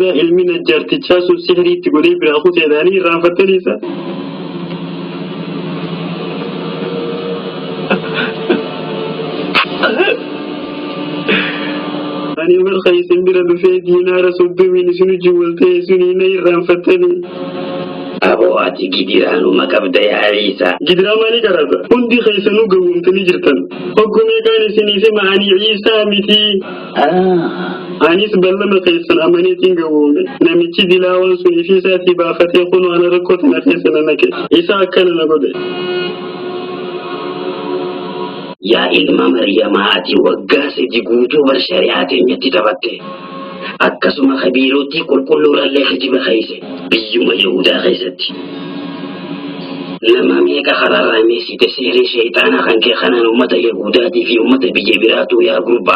علمي نجارت تشاسو سحري تقولي براخو تيداني رانفتنيسا أنا مرخي سندرا دفي دينار صدو من سنو جولتي سنيني رانفتني أبو أتي جدران وما كبدا يا عيسى جدران ماني كرازا كنتي خيسنو قومتني جرتن حكومي كان سنيسي معاني عيسى متي أنيس بلما خيسن أمانيتين قومي نميتي دلاوان سني في ساتي بافتي خونو أنا ركوت نخيسن نكي عيسى أكنا نقود يا إلما مريم أتي وقاسي جيقوتو بالشريعة نيتي تبتي akkasuma khabiiroti qulqulluurallee hijiba khayse biyyuma yahudaa khaysatti nama meeqa karaarraa meessite seeree sheeyxaana kan kee kanaan ummata yahudaatii fi ummata biyya biraatu yaa gurba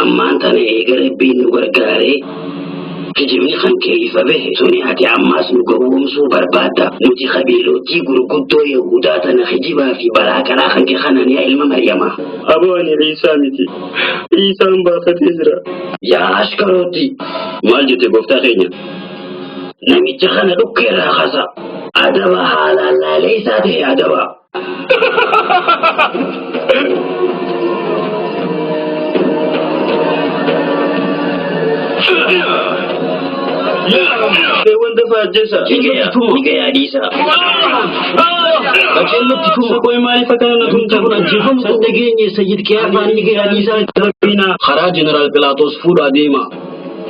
ammaan tana eega rabbiin nu gargaaree hijibni kan kee ifa bahe suni ati ammaas nu gowwoomsuu barbaadda nuti khabiirotii gurguddoo yahudaa tana hijibaa fi balaa karaa kan kee kanaan yaa ilma maryamaa أبو أني عيسى متي عيسى مبافت إزرا يا أشكروتي مالجتي قفتا خينيا نمي تخانا لكيرا خزا أدوا حالا لا ليس ده أدوا Dewan dafa jesa Nika ya disa Acello tikuma koy mali fakana tunta kuna jifum sandage ne sayyid kiyafani ga ya disa rabina khara general pilatos fuda dema